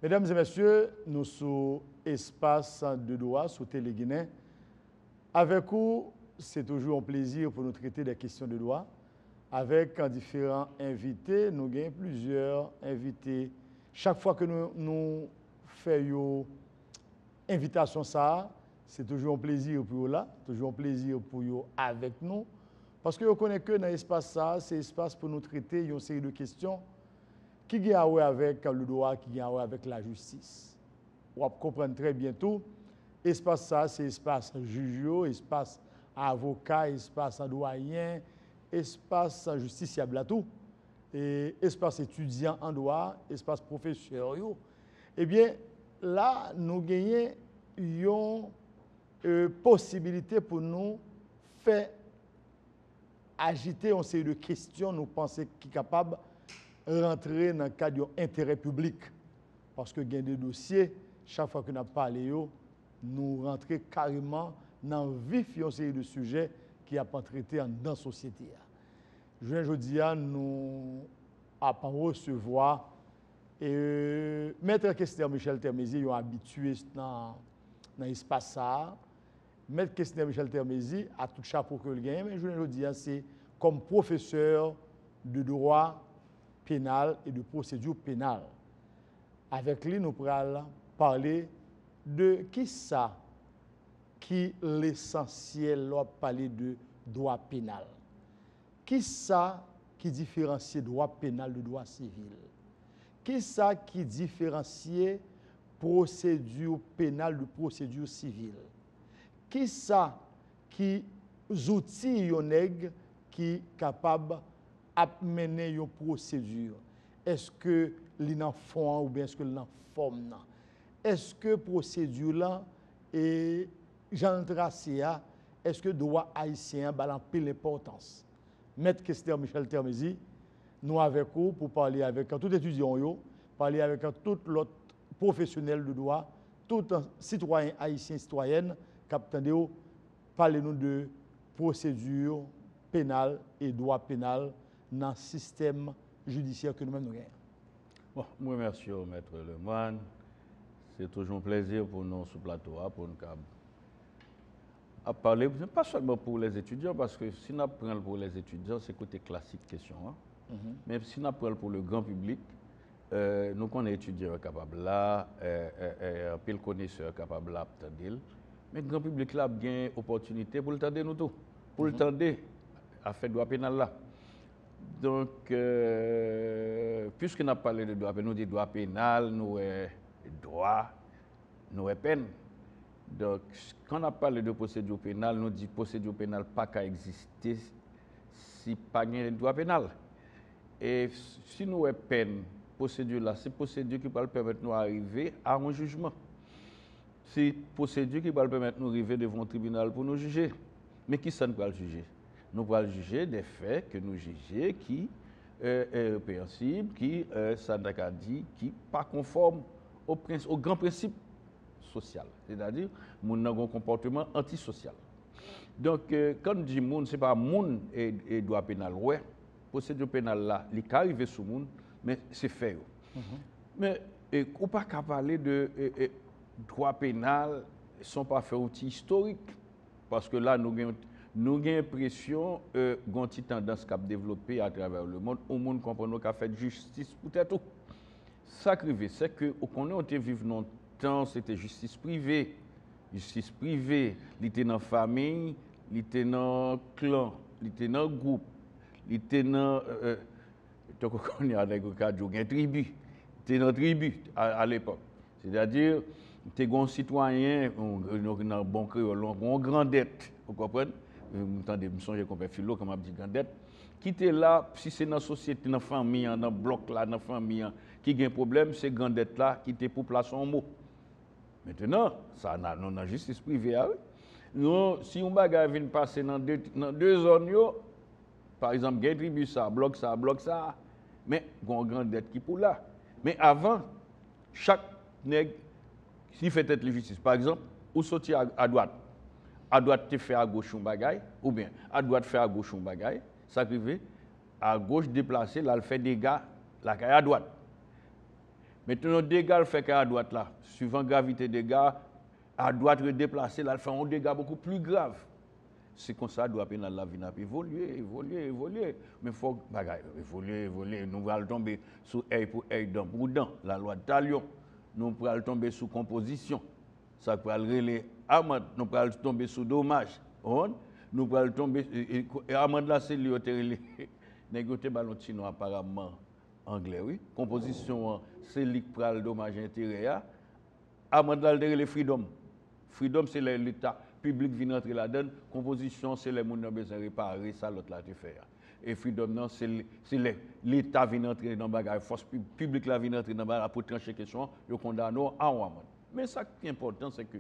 Mesdames et messieurs, nous sommes espace de droit sous Téléguinée. Avec vous, c'est toujours un plaisir pour nous traiter des questions de droit. Avec différents invités, nous avons plusieurs invités. Chaque fois que nous faisons une invitation, c'est toujours un plaisir pour eux là, toujours un plaisir pour eux avec nous. Parce que vous connaissez que dans l'espace, c'est l'espace pour nous traiter une série de questions qui ont à voir avec le droit, qui ont à voir avec la justice. Vous comprenez très bien tout. Espace ça, c'est espace juge, espace avocat, espace doyen, espace justiciable à tout. Et espace étudiant en droit, espace professeur. Eh bien, là, nous gagnons une possibilité pour nous faire agiter une série de questions, nous pensons qui est capable rentrer dans le cadre d'intérêt public. Parce que il y a des dossiers, chaque fois que nous parlons, nous rentrons carrément dans le vif d'une série de sujets qui a pas traité dans la société. Je dis à nous à recevoir Maître Kestner Michel Termézy, ils sont habitués dans l'espace ça. Maître Kestner Michel Termézy a tout chapeau que le gagne, mais je dis c'est comme professeur de droit pénal et de procédure pénale. Avec lui, nous pourrons parler de qui ça, qui l'essentiel, on parler de droit pénal. Qui ça qui différencie droit pénal de droit civil? Qui ça qui différencie procédure pénale de procédure civile? Qui ça qui outils qui est capable à mener une procédure? Est-ce que l'en fond ou bien est-ce que l'en forme? Est-ce que procédure là et Jean Tracé, est-ce que droit haïtien a pile l'importance? Maître Kestner Michel Termézy, nous avec vous pour parler avec tout étudiant, parler avec tout l'autre professionnel de droit, tout citoyen haïtien, citoyenne, qui parlez-nous de procédure pénale et droit pénal dans le système judiciaire que nous-mêmes nous avons. Bon, moi, merci, Maître Lemoine. C'est toujours un plaisir pour nous sur le plateau, pour nous parler, pas seulement pour les étudiants, parce que si nous prenons pour les étudiants, c'est côté classique question. Mais si nous prenons pour le grand public, nous connaissons étudiants capables là, pile connaisseurs capables là, mais le grand public là a bien opportunité pour le tendre nous tout, pour le tendre à faire droit pénal là. Donc, puisque nous avons parlé de droit pénal, nous disons droit pénal, nous droit, nous peine. Donc, quand on a parlé de procédure pénale, nous disons procédure pénale pas qu'à exister si pas de droit pénal. Et si nous avons peine, procédure là, c'est procédure qui va permettre de nous arriver à un jugement. C'est procédure qui va permettre de nous arriver devant un tribunal pour nous juger. Mais qui ça nous va le juger? Nous allons juger des faits que nous jugeons qui est répréhensible, qui, ça n'a dit, qui n'est pas conforme au grand principe social. C'est-à-dire, nous avons un comportement antisocial. Donc, quand on dit moun, ce n'est pas moun et droit pénal. Ouais, procédure pénale là, il est arrivé sous moun, mais c'est fait. Mais on ne peut pas parler de droit pénal sans pas faire outil historique. Parce que là, nous avons l'impression qu'il y a une tendance qui a développé à travers le monde. Au monde comprend qu'il a fait justice peut-être. Ça c'est que qu'on a vécu longtemps, c'était justice privée. Justice privée, il était dans la famille, il était dans le clan, il était dans le groupe, il était dans une tribu. Il était dans la tribu à l'époque. C'est-à-dire, il était un citoyen, un bon créole, une grande dette. Vous comprenez? Vous entendez, je me songe qu'on fait philo, comme on dit grande dette. qui est là, si c'est dans la société, dans la famille, dans le bloc là, dans la famille, qui a un problème, c'est grand dette là qui était pour placer un mot. Maintenant, ça n'a non la justice privée. Nous, si un bagage vient passer dans deux zones, par exemple, il y a tribu ça, bloc ça, mais il y a une grande dette qui est pour là. Mais avant, chaque nègre, s'il fait tête de justice, par exemple, ou sortir à droite te fait à gauche un bagage, ou bien à droite fait à gauche un bagage, ça qui fait, à gauche déplacé, là, il fait des dégâts, là, à droite. Maintenant, dégâts, il fait à droite, là, suivant gravité des dégâts, à droite, déplacé, là, il fait un dégât beaucoup plus grave. C'est comme ça, doit pénal la vie n'a évoluer. Mais il faut évoluer. Nous allons tomber sous œil pour œil, dent pour dent. La loi de Talion. Nous allons tomber sous composition. Ça peut aller amende. Nous allons tomber sous dommage. Nous allons tomber. Amende là, c'est lui, négocier ballon chinois apparemment anglais, oui. Composition, c'est lui qui prend le dommage intérêt. Amende là, c'est le freedom. Freedom, c'est l'État. Public vient entrer là-dedans, composition, c'est les gens qui ont besoin de réparer, ça l'autre là te faire. Et freedom, non, c'est l'État vient entrer dans le bagage, force publique là vient entrer dans le bagage pour trancher question, ils condamnent à un moment. Mais ça qui est important, c'est que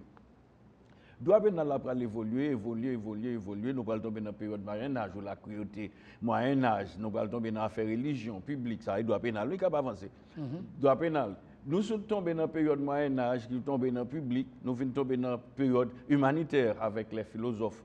doit pénal là pour évoluer, nous allons tomber dans la période moyen âge ou la cruauté moyen âge, nous allons tomber dans l'affaire religion, publique, ça, il doit pénal, lui qui va avancer. Doit pénal. Nous sommes tombés dans la période moyen âge, nous sommes tombés dans le public, nous venons tomber dans la période humanitaire avec les philosophes,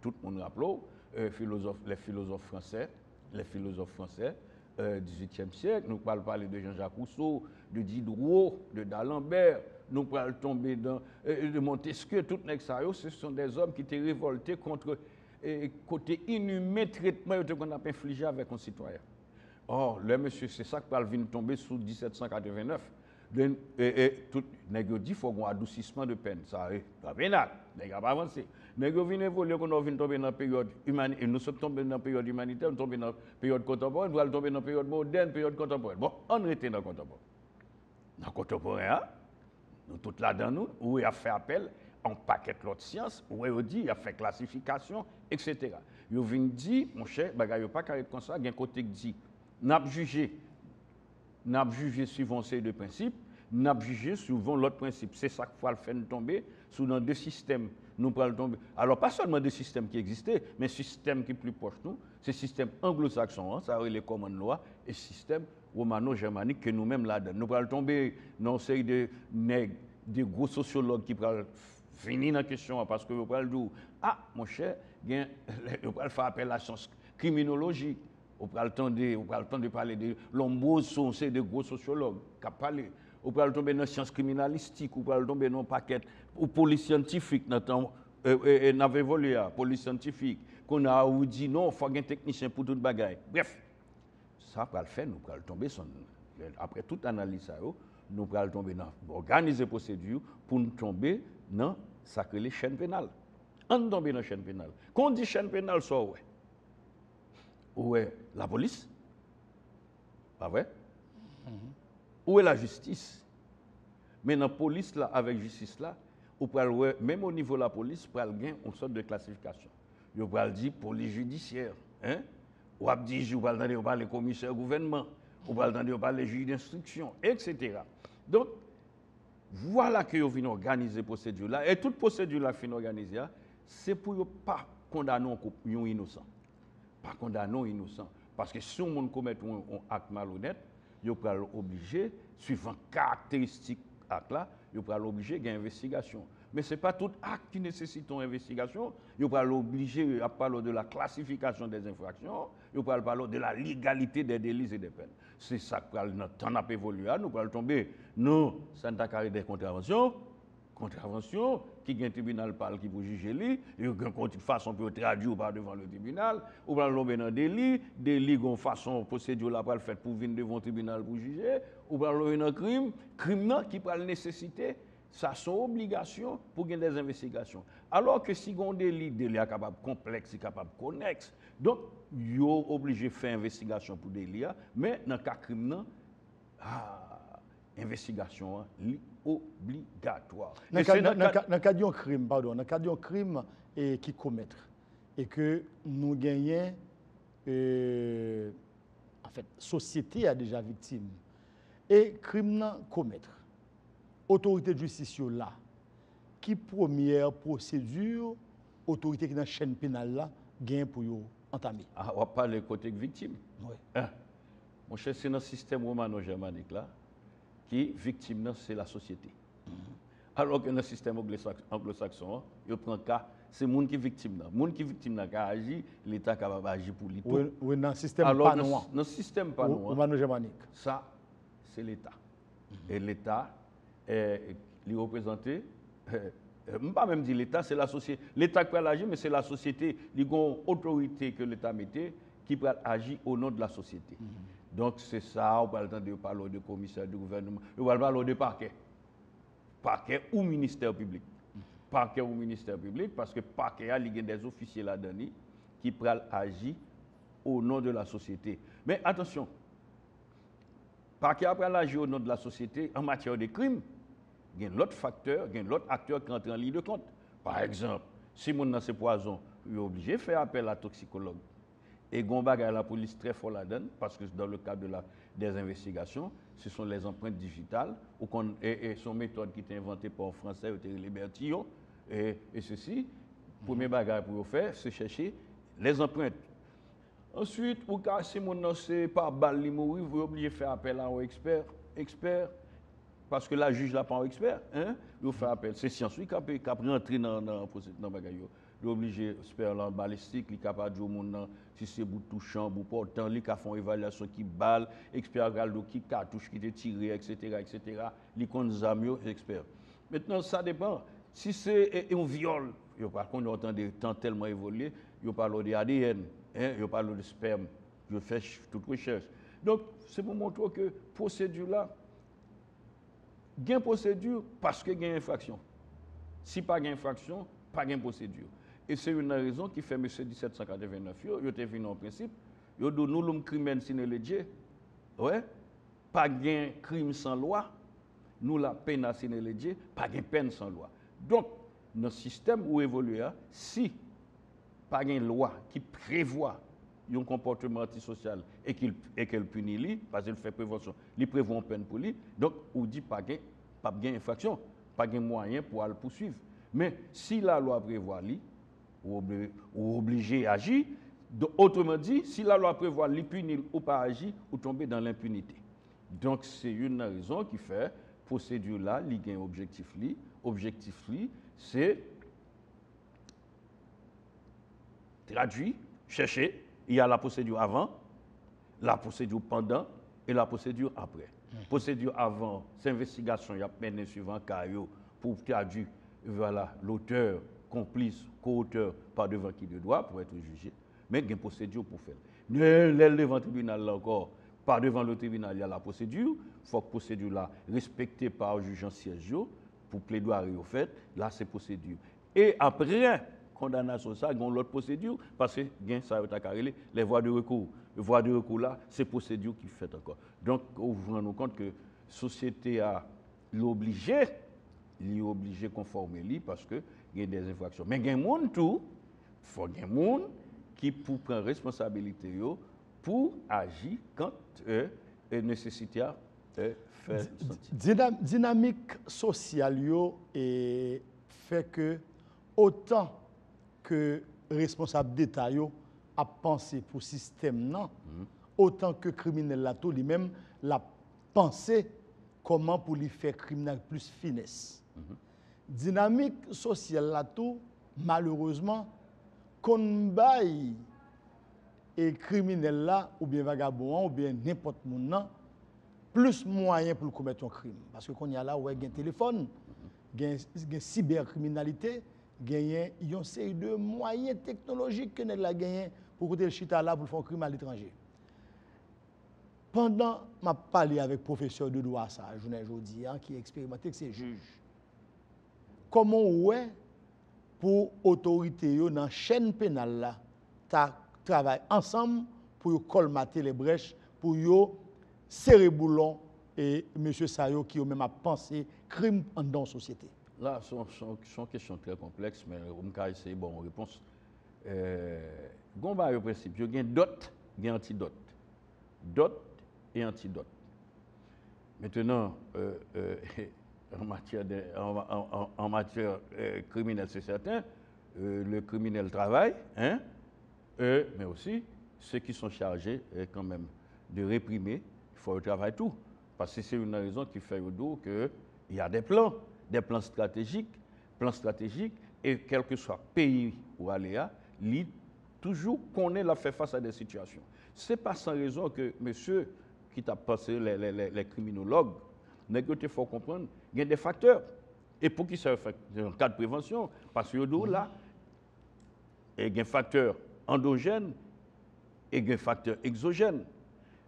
tout le monde rappelle, les philosophes français du XVIIIe siècle. Nous parlons parler de Jean-Jacques Rousseau, de Diderot, de d'Alembert, nous parlons tomber dans de Montesquieu, tout ça, ce sont des hommes qui étaient révoltés contre le côté inhumain traitement qu'on a infligé avec un citoyen. Or, le monsieur, c'est ça qui vient tomber sous 1789. Tout nèg dit faut un adoucissement de peine, ça pas pénal, nèg pas avancer. Nèg vient évoluer qu'on vient tomber dans période humanitaire, nous sommes tombés dans période humanitaire, nous tombés dans période contemporaine, nous allons tomber dans période moderne, période contemporaine. Bon, on était dans contemporain. Dans contemporain, nous tout là-dedans nous, où il a fait appel en paquet l'autre science, où il dit il a fait classification, etc. Il vient dire mon cher, bagay pas carré comme ça, il y a un côté qui dit n'a jugé suivant ces deux principes, n'a jugé suivant l'autre principe. C'est ça qu'il faut faire tomber sous dans deux systèmes. Nous pourrons tomber. Alors, pas seulement des systèmes qui existaient, mais système qui est plus proche de nous, c'est le système anglo-saxon, ça les commandes loi, et système romano-germanique que nous-mêmes là-dedans. Nous pourrons tomber dans une série de gros sociologues qui pourront finir dans la question parce que vous pourrez dire, ah, mon cher, vous pourrez faire appel à la science criminologique. On prend le temps de parler de Lombroso, c'est de gros sociologues qui ont parlé. On prend le temps de la science criminalistique, on prend le temps de la paquet, ou police scientifique, n'avait évolué à police scientifique, qu'on a dit non, il faut un technicien pour toute bagaille. Bref, ça va le faire, nous allons tomber après toute analyse, nous allons tomber dans organiser procédure pour nous tomber dans les chaînes pénales. On tombe dans la chaîne pénale. Quand on dit chaîne pénale, ça ouais. Où est la police? Pas vrai? Où est la justice? Mais dans la police, là, avec la justice, là, même au niveau de la police, on peut gagner une sorte de classification. On peut dire police judiciaire. Hein? On peut dire, on peut parler commissaire gouvernement. On peut parler juge d'instruction, etc. Donc, voilà que vous venez organiser cette procédure-là. Et toute procédure-là fin organisée, c'est pour ne pas condamner un innocent. Pas condamner innocent. Parce que si on commet un acte malhonnête, il peut obligé, suivant caractéristiques acte là, il peut obligé d'une investigation. Mais ce n'est pas tout acte qui nécessite une investigation. Il peut obligé à parler de la classification des infractions, il peut parler de la légalité des délits et des peines. C'est ça que notre temps a évolué. Nous allons tomber, nous, ça n'a pas des contraventions, qui est un tribunal qui peut juger lui, il y a une façon pour traduire devant le tribunal, ou bien tomber dans délit, une façon procédure là pour le faire pour venir devant le tribunal pour juger, ou bien tomber dans crime qui peut nécessiter ça son obligation pour gagner des investigations. Alors que si on délit est capable complexe, capable connexe, donc il est obligé de faire investigation pour délit, mais dans le cas crime investigation obligatoire. Dans le cas d'un crime, pardon, dans le cas d'un crime qui commettre et que nous gagnons en fait, société a déjà victime. Et crime commettre. Autorité de justice là, qui première procédure, autorité qui dans la chaîne pénale là, gagne pour entamer. Ah, on va parler côté victime. Oui. Mon cher, c'est dans le système romano-germanique là, qui victime, c'est la société. Alors que dans le système anglo-saxon, il prend cas, c'est le monde qui est victime. Le monde qui est victime qui agit, l'État qui va agir pour lui. Oui, dans le système alors, panois. Dans le système panois, romano-germanique. Ça, c'est l'État. Et l'État est représenté, je ne pas même dire l'État, c'est la société. L'État qui peut agir, mais c'est la société, il y a une autorité que l'État mettait qui peut agir au nom de la société. Donc c'est ça, on va entendre parler de commissaire du gouvernement, on va parler de parquet. Parquet ou ministère public. Parquet ou ministère public, parce que parquet, il y a des officiers là-dedans qui peuvent agir au nom de la société. Mais attention, parquet après agir au nom de la société en matière de crime, il y a l'autre facteur, il y a l'autre acteur qui entre en ligne de compte. Par exemple, si mon dans ce poison, il est obligé de faire appel à un toxicologue. Et Gombaga la police très fort là-dedans, parce que dans le cadre des investigations, ce sont les empreintes digitales, et son méthode qui est inventée par un Français, Libertillon, et ceci, premier bagage pour faire, c'est chercher les empreintes. Ensuite, si mon nom c'est pas balle li mourir, vous obligez de faire appel à un expert, parce que la juge là pas un expert, hein, vous fait appel. C'est science qui a rentré dans le bagage. Il est obligé de faire la balistique, il est capable de dire si c'est bout touchant, bout portant, il a fait une évaluation qui balle, expert galdo qui cartouche qui est tiré, etc., etc. Il compte zamio, expert. Maintenant, ça dépend. Si c'est un viol, par contre, on entend des temps tellement évolués, il parle de ADN, hein, il parle de sperme, il fait toute recherche. Donc, c'est pour montrer que procédure là, il y a une procédure parce qu'il y a une infraction. Si pas d'infraction, pas de procédure. Et c'est une raison qui fait M. 1789, il a venu en principe, il a dit nous l'homme criminel sine legge, ouais, pas de crime sans loi, nous la peine sine legge, pas de peine sans loi. Donc, dans le système où évolue, si pas de loi qui prévoit un comportement antisocial et qu'elle punit lui, parce qu'elle fait prévention, il prévoit une peine pour lui, donc on dit pas de infraction, pas de moyen pour le poursuivre. Mais si la loi prévoit lui, ou obligé à agir, autrement dit, si la loi prévoit lui punir ou pas agir, ou tomber dans l'impunité. Donc c'est une raison qui fait procédure là, il y a un objectif li. Objectif li, c'est traduit, chercher. Il y a la procédure avant, la procédure pendant et la procédure après. Procédure avant, c'est investigation, il y a peine suivant caillou pour traduire voilà, l'auteur, complice, co-auteur par devant qui de droit pour être jugé. Mais il y a une procédure pour faire. Devant le tribunal là encore, par devant le tribunal, il y a la procédure. Il faut que la procédure là respectée par le juge en siège pour plaidoyer au fait. Là, c'est procédure. Et après condamnation, ça, il y a l'autre procédure parce que ça a les voies de recours. Les voies de recours là, c'est procédure qui fait encore. Donc, vous vous rendez compte que la société a l'obligé de conformer parce qu'il y a des infractions. Mais il y a des gens tout, il faut des gens qui prennent responsabilité pour agir quand nécessité fait sentir. Dynamique sociale fait que autant que responsable d'État a pensé pour le système, autant que criminel là tout lui-même l'a pensé comment pour lui faire criminel plus finesse. Dynamique sociale là tout, malheureusement, qu'on baille et criminel là, ou bien vagabond, ou bien n'importe monde, plus moyen pour commettre un crime. Parce que quand il y a là, il y a un téléphone, il y a une cybercriminalité, il y a une série de moyens technologiques que nous avons pour que le chita là pour faire un crime à l'étranger. Pendant ma parlé avec le professeur de droit, ça, aujourd'hui, qui est expérimenté, que c'est juge. Comment ouais pour l'autorité dans la chaîne pénale là, travailler ensemble pour colmater les brèches, pour serrer boulon et M. Sayo qui a même pensé crime dans la société. Là, c'est une question très complexe, mais on va essayer de réponse. Gomba, au principe, il y a d'autres il y a antidote. Dote et antidote. Maintenant, en matière criminelle, c'est certain, le criminel travaille, hein, mais aussi ceux qui sont chargés quand même de réprimer, il faut le travail tout. Parce que c'est une raison qui fait au dos qu'il y a des plans stratégiques, et quel que soit pays ou aléa, toujours qu'on ait la fait face à des situations. Ce n'est pas sans raison que monsieur qui t'a passé les criminologues, il faut comprendre, il y a des facteurs. Et pour qui ça fait en cas de prévention, parce que là, il y a un facteur endogène et un facteur exogène.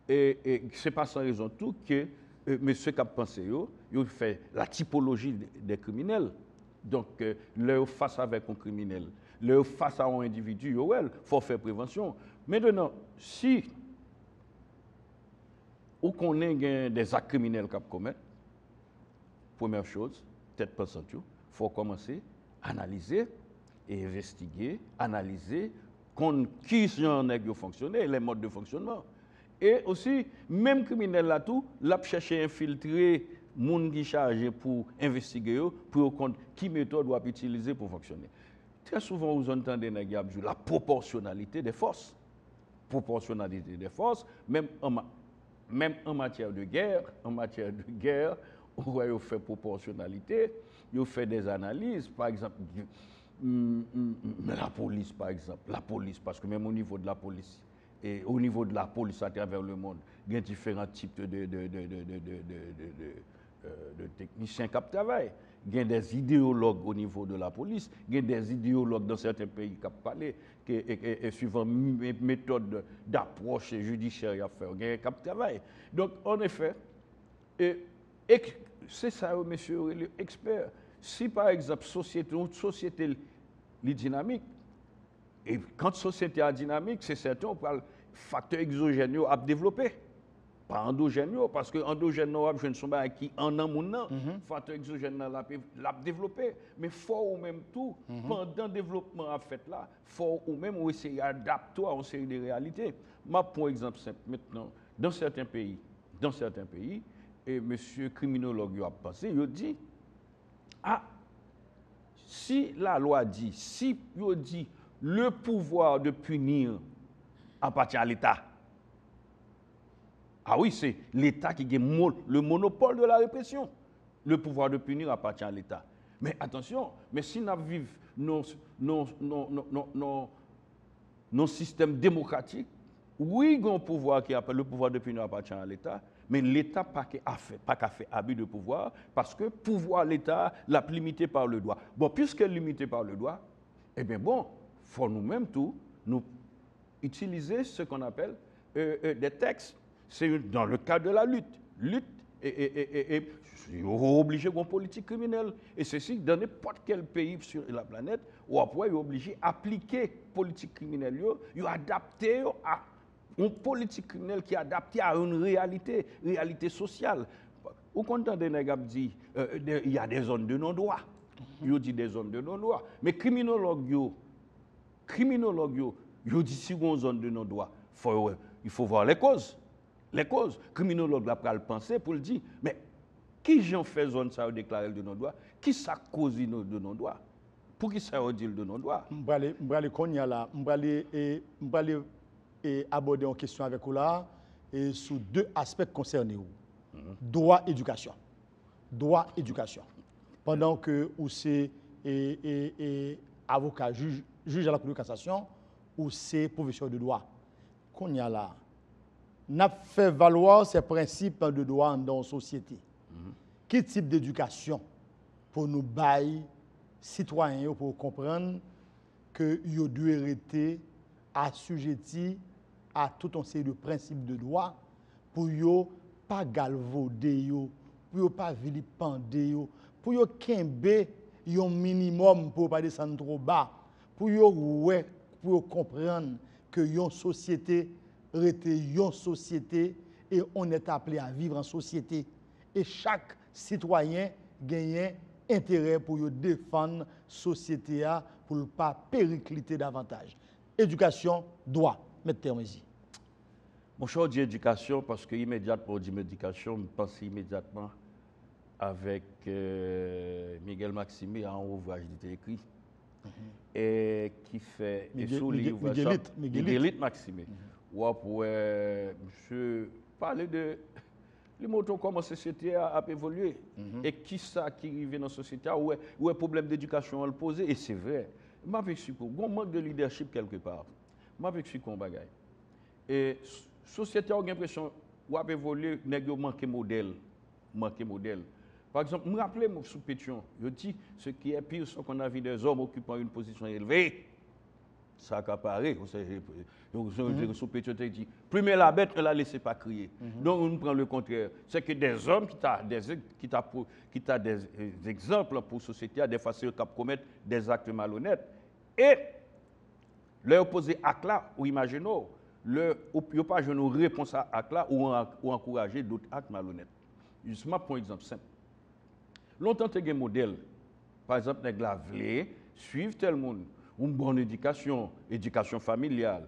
Et ce n'est pas sans raison tout que monsieur qui a pensé, il fait la typologie des criminels. Donc, leur face avec un criminel, leur face à un individu, il faut faire prévention. Maintenant, si on connaît des actes criminels qu'on commet, première chose, peut-être pas ça, il faut commencer à analyser et investiguer, analyser qui sont les fonctionner, les modes de fonctionnement. Et aussi, même criminel là tout, l'a chercher à infiltrer les gens qui sont chargés pour investiguer, pour comprendre qui méthode doit utiliser pour fonctionner. Très souvent, vous entendez la proportionnalité des forces. Proportionnalité des forces, même en matière de guerre, on fait proportionnalité, on fait des analyses, par exemple, la police, parce que même au niveau de la police, et au niveau de la police à travers le monde, il y a différents types de techniciens qui travaillent. Il y a des idéologues au niveau de la police, il y a des idéologues dans certains pays qui parlent, et suivant méthode d'approche judiciaire à faire, il y a qui travaillent. Donc, en effet, c'est ça, monsieur l'expert. Si par exemple, une société est dynamique, et quand la société est dynamique, c'est certain, on parle facteur exogène à développer. Pas endogène, parce que endogène, je ne sais pas qui en a mon nom, facteur exogène l'a développé. Mais il faut même tout, pendant le développement à fait là, il faut même essayer d'adapter à une série de réalités. Moi, pour exemple simple, maintenant, dans certains pays, et monsieur criminologue a pensé, il dit, si la loi dit, si il dit, le pouvoir de punir appartient à l'État. Ah oui, c'est l'État qui a le monopole de la répression. Le pouvoir de punir appartient à l'État. Mais attention, mais si nous vivons nos systèmes démocratiques, oui, il y a un pouvoir qui appelle le pouvoir de punir appartient à l'État, mais l'État n'a pas fait abus de pouvoir parce que pouvoir l'État l'a limité par le droit. Bon, puisqu'elle est limitée par le droit, eh bien bon, il faut nous-mêmes nous utiliser ce qu'on appelle des textes. C'est dans le cadre de la lutte et obligé d'une politique criminelle. Et ceci, dans n'importe quel pays sur la planète, où après, il est obligé d'appliquer politique criminelle, il est adapté à une politique criminelle qui est adaptée à une réalité sociale. Au contraire des nègres dit, il y a des zones de non-droit. Il dit des zones de non-droit. Mais criminologue, il dit si on zone de non-droit, il faut voir les causes. Les causes. Criminologue là pour le penser pour le dire, mais qui j'en fait zone ça déclarer de non-droit? Qui ça cause de non-droit? Pour qui ça dit de non-droit? Et aborder une question avec vous là, et sous deux aspects concernés. Droit, éducation. Droit, éducation. Pendant que vous c'est avocat, juge à la Cour de cassation, ou c'est professeur de droit. Qu'on y a là, n'a fait valoir ces principes de droit dans la société. Quel type d'éducation pour nous bailler citoyens pour comprendre que nous devons être assujettis à tout un série de principes de droit pour ne pas galvauder, pour ne pas vilipender, pour ne pas un minimum pour ne pas descendre trop bas, pour comprendre que une société est une société et on est appelé à vivre en société. Et chaque citoyen gagne intérêt pour défendre la société pour ne pas péricliter davantage. Éducation, droit. Mettez terme ici. Mon choix d'éducation, parce que immédiatement, d'éducation, je pense immédiatement avec Miguel Maxime, un ouvrage qui était écrit, et qui fait... Miguelite Maxime. Je parler de... Les motos, comment la société a évolué, et qui ça qui arrive dans la société, où est problème d'éducation à le poser, et c'est vrai. Je m'aperçois qu'il manque de leadership quelque part. Je m'aperçois qu'on bagaille. Et la société a l'impression qu'elle a évolué, mais elle manque de modèle. Par exemple, je me rappelle sous Pétion, je dis ce qui est pire, c'est qu'on a vu des hommes occupant une position élevée. Ça accaparé. Sous Pétion, tu dis, plus mais la bête, elle la laissé pas crier. Donc, on prend le contraire. C'est que des hommes qui ont des exemples pour la société, des fois, c'est commettre des actes malhonnêtes. Et leur poser acte là, ou imaginez, ou pas une réponse à acte là, ou encourager d'autres actes malhonnêtes. Justement, pour un exemple simple. Longtemps, tu as un modèle. Par exemple, les glavés suivent tel monde. Une bonne éducation, éducation familiale,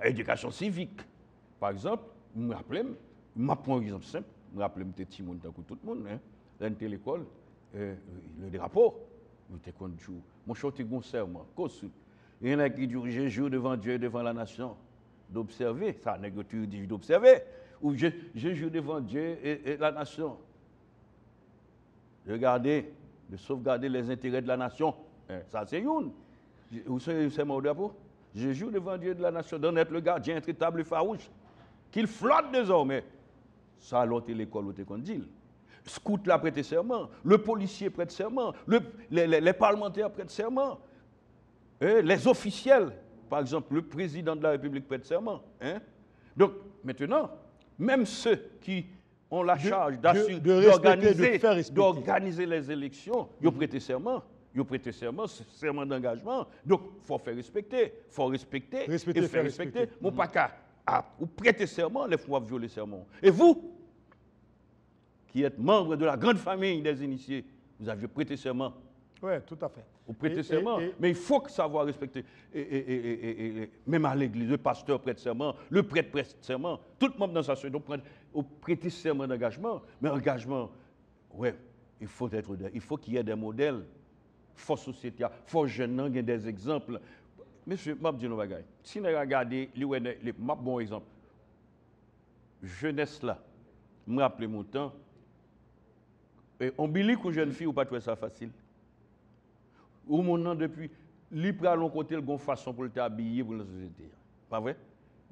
éducation civique. Par exemple, je me rappelle, je prends un exemple simple, je me rappelle, je suis petit tout le monde, dans l'école, le drapeau, je suis conduit. Mon choix est un serment. Il y en a qui disent, je jure devant Dieu et devant la nation, d'observer, ça n'est que d'observer, ou je jure devant Dieu et la nation. Regardez, de sauvegarder les intérêts de la nation. Ça, c'est une. C'est mon drapeau. Je jure devant Dieu de la nation d'en être le gardien intraitable et farouche, qu'il flotte désormais. Ça, l'autre l'école, l'autre qu'on dit. Scout l'a prêté serment, le policier prête serment, les parlementaires prêtent serment, les officiels, par exemple, le président de la République prête serment. Donc, maintenant, même ceux qui ont la charge d'organiser les élections, ils ont prêté serment. Ils ont prêté serment d'engagement. Donc, il faut faire respecter. Il faut respecter et faire respecter. Mon pas qu'à vous prêter serment, les fois violer serment. Et vous, qui êtes membre de la grande famille des initiés, vous avez prêté serment. Oui, tout à fait. Vous prêtez serment, mais il faut savoir respecter. Même à l'église, le pasteur prête serment, le prêtre prête serment, tout le monde dans sa société prête serment d'engagement. Mais engagement, ouais, il faut qu'il y ait des modèles. Il faut société, il faut jeunes, il y a des exemples. Monsieur, je dis nos bagailles. Si nous regardons les bons exemples, jeunesse là, je me rappelle mon temps, on billet ou jeune fille ou pas trouver ça facile. Ou mon nom depuis, libre à l'on côté, le façon pour t'habiller pour la société. Pas vrai?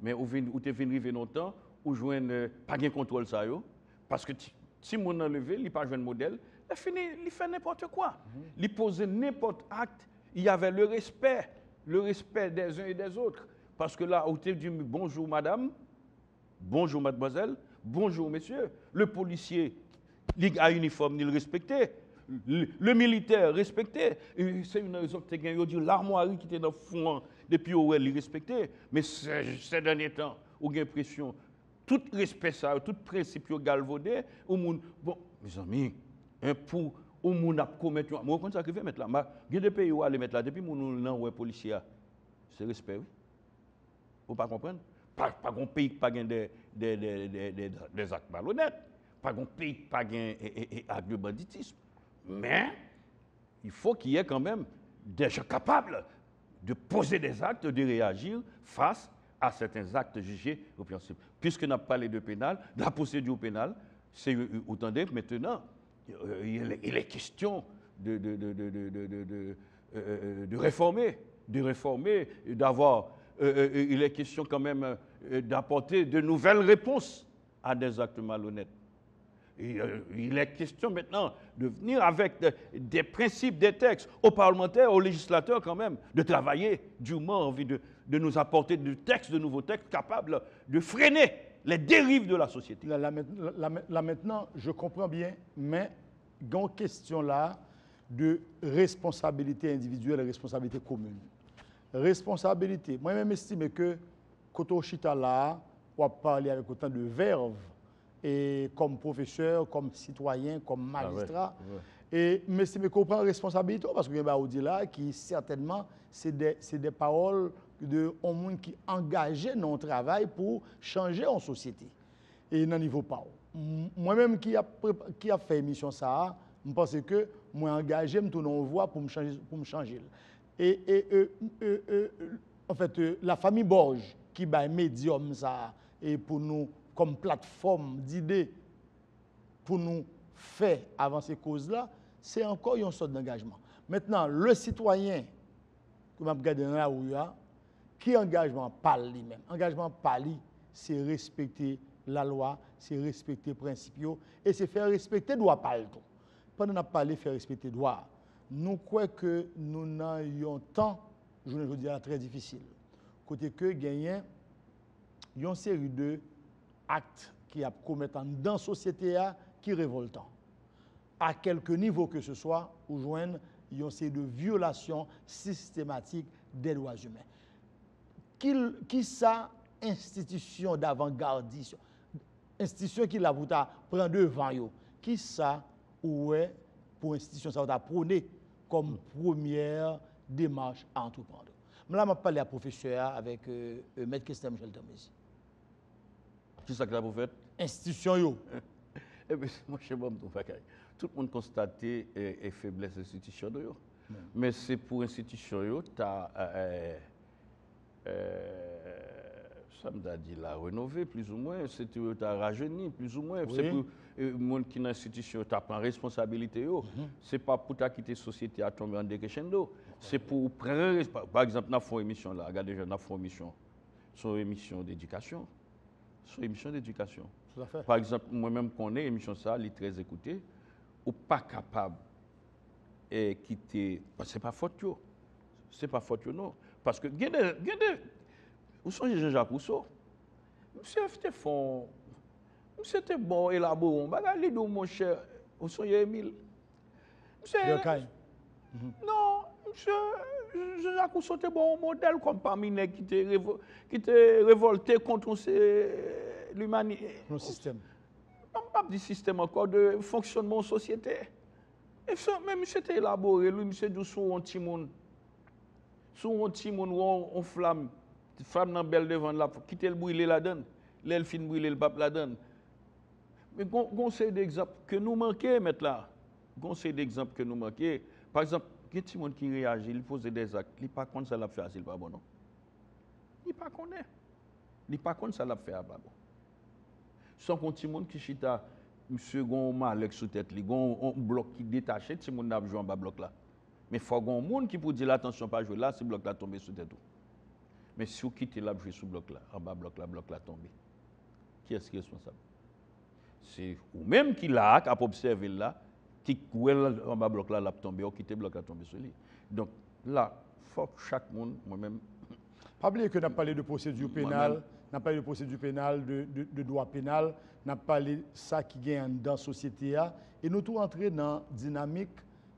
Mais ou te vient arriver longtemps, ou joindre pas de contrôle ça yo, parce que si mon nom levé, il pas un modèle, il fait n'importe quoi. Il pose n'importe acte. Il y avait le respect des uns et des autres. Parce que là, où tu dis bonjour madame, bonjour mademoiselle, bonjour monsieur, le policier, il a uniforme, il respectait. Le militaire respecté. C'est une raison que tu as dit l'armoirie qui était dans le fond depuis où elle respectait. Mais ces derniers temps, on a l'impression, tout respect, ça, tout principe galvaudé, bon, mes amis, pour au monde a commettre, moi quand ça arrive mettre là, il y a des pays où aller mettre là depuis mon non policier, c'est respect, oui. Vous pas comprendre? Pas un pays qui pas des actes malhonnêtes, pas un pays qui pas des actes de banditisme. Mais il faut qu'il y ait quand même des gens capables de poser des actes, de réagir face à certains actes jugés répréhensibles. Puisque nous avons parlé de pénal, de la procédure pénale, c'est autant que maintenant, il est question de réformer, d'avoir, il est question quand même d'apporter de nouvelles réponses à des actes malhonnêtes. Il est question maintenant de venir avec des principes, des textes aux parlementaires, aux législateurs quand même, de travailler durement en vue de nous apporter de nouveaux textes capables de freiner les dérives de la société. Là maintenant, je comprends bien, mais il y a une question là de responsabilité individuelle et responsabilité commune. Responsabilité, moi-même estime que quand on chita là, on va parler avec autant de verve, et comme professeur, comme citoyen, comme magistrat. Mais c'est me comprendre responsabilité, parce que on dit là qui certainement, c'est des paroles de un monde qui est engagé dans le travail pour changer en société. Et dans le niveau pas. Moi-même qui a fait émission ça, je pense que moi engagé, je tourne en voie pour me changer. En fait, la famille Borges qui a un médium ça, et pour nous, comme plateforme d'idées, pour nous faire avancer ces causes-là, c'est encore une sorte d'engagement. Maintenant, le citoyen, que je regarde dans la rue, qui engagement parle lui-même. Engagement parle, c'est respecter la loi, c'est respecter les principes, et c'est faire respecter le droit par le tout. Pendant qu'on a parlé, faire respecter le droit, nous croyons que nous avons un temps, je veux dire, très difficile. Côté que gagner une série d'actes qui a commettent dans la société qui révoltant. À quelque niveau que ce soit, ou joindre une série de violations systématiques des droits humains. Qui ça institution d'avant-gardisme, institution qui la vous prend devant yo, qui ça ouais pour institution ça va prôner comme première démarche à entreprendre. Là, je parle à professeur avec Maître Christian Michel Termesi. C'est ça que vous faites? Institution yo. Eh bien, moi, je sais pas, tout le monde constate les faiblesses institutionnelles. Mais c'est pour l'institution, tu as, ça me dit la rénover plus ou moins, c'est tu as rajeuni plus ou moins. Oui. C'est pour le monde qui est dans l'institution, tu as pris responsabilité. C'est pas pour ta quitter la société à tomber en décrescendo. C'est pour prendre, par exemple, nous avons une émission là, regardez, nous avons une émission, c'est une émission d'éducation. C'est une émission d'éducation. Par exemple, moi-même, qu'on est émission ça, elle est très écoutée, ou pas capable de quitter. C'est pas faute, c'est pas faute, non. Parce que, où sont Jean-Jacques Rousseau? C'était bon, élaboré. Regardez, mon cher, où sont Émile? Non, monsieur Jean-Jacques Rousseau était bon modèle comme parmi les qui étaient révoltés contre l'humanité. Le système. On ne pas du système encore de fonctionnement de société. Et ça, même c'était élaboré, lui, monsieur dit sur un petit monde. Sur un petit monde où on flamme. Flamme dans belle devant là, quitter le brûler la donne. L'elfine brûler le pape la donne. Mais conseil d'exemple que nous manquons maintenant. Conseil d'exemple que nous manquons. Par exemple, il y a des gens qui réagissent, ils posent des actes, ils ne pas contre ça l'a fait, c'est pas bon non. Ils pas connaît. Ils pas contre ça l'a fait, pas bon. Sans qu'on petit monde qui chita monsieur gon malek sous tête, li gon un bloc qui détaché, petit monde n'a joué en bas bloc là. Mais faut gon monde qui pour dire attention pas jouer là, ce bloc là tomber sous tête tout. Mais si vous quittez là jouer sous bloc là, en bas bloc là tomber. Qui est-ce qui est responsable? C'est ou même qui là a observé là qui en bas bloc là l'a tombé ou quitter bloc là tomber sur lui. Donc là, faut que chaque monde moi-même pas oublier que nous avons parlé de procédure pénale, nous avons parlé de procédure pénale, de droit pénal, nous avons parlé de ça qui gagne dans la société et nous tous entrés dans la dynamique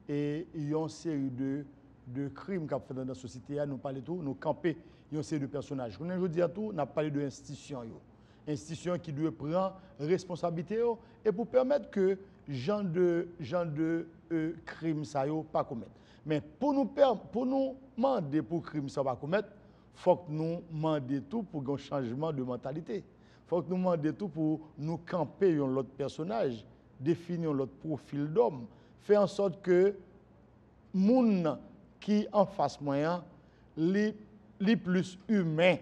et il y a une série de crimes qu'on fait dans la société, nous parlons tout, nous camper, il y a une série de personnages. Nous avons dit à tout, nous avons parlé de institutions. Institutions qui doivent prendre responsabilité et pour permettre que genre de crimes ça yo pas commettre. Mais pour nous demander pour crime ça pas commettre, faut que nous demandions tout pour un changement de mentalité. Faut que nous demandions tout pour nous camper un autre personnage, définir l'autre profil d'homme, faire en sorte que moun qui en face moyen les plus humain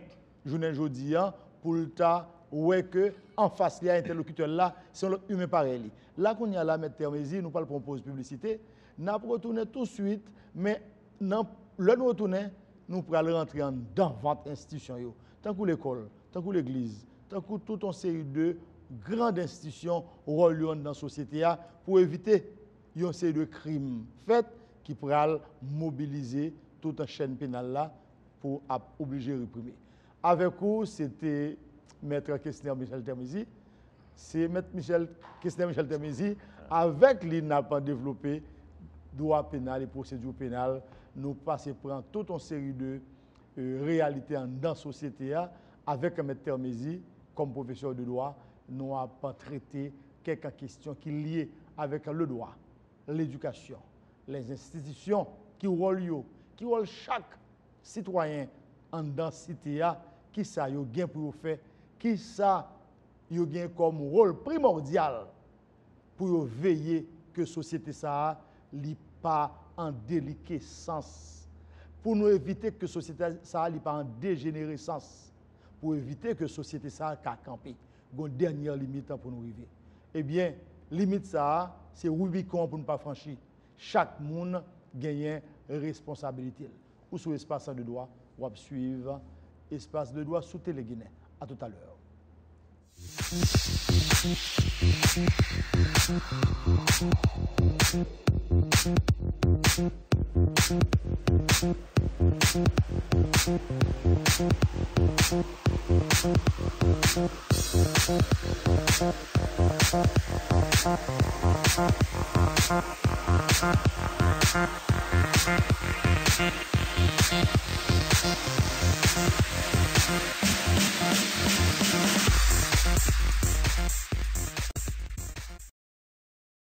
jodi pour le temps ouais que en face les interlocuteurs là c'est l'autre humain pareil. Là qu'on y a là mettre Termesi, nous parle propose publicité, n'a retourner tout de suite mais non le nous retourner nous pourrons rentrer dans votre institution yo, tant que l'école, tant que l'église, tant que toute une série de grandes institutions rôle dans la société pour éviter une série de crimes faits qui pourraient mobiliser toute une chaîne pénale là pour obliger à réprimer. Avec vous, c'était Maître Christian Michel Termesi. C'est Maître Christian Michel Termesi avec l'INAP développé droit pénal et procédure pénale. Nous passons pour toute une série de réalités dans la société avec Maître Termesi comme professeur de droit. Nous avons traité quelques questions qui sont liées avec le droit, l'éducation, les institutions qui roulent chaque citoyen en densité, qui ça yo gen pour faire, qui ça yo gen comme rôle primordial pour veiller que société ça li pas en déliquescence, pour nous éviter que société ça li pas en dégénérescence, pour éviter que société ça ka camper. Gon dernière limite pour nous arriver. Eh bien, limite ça, c'est Rubicon pour ne pas franchir. Chaque monde gagne responsabilité. Ou sous espace de droit, ou suivre espace de droit sous Téléguinée. À tout à l'heure.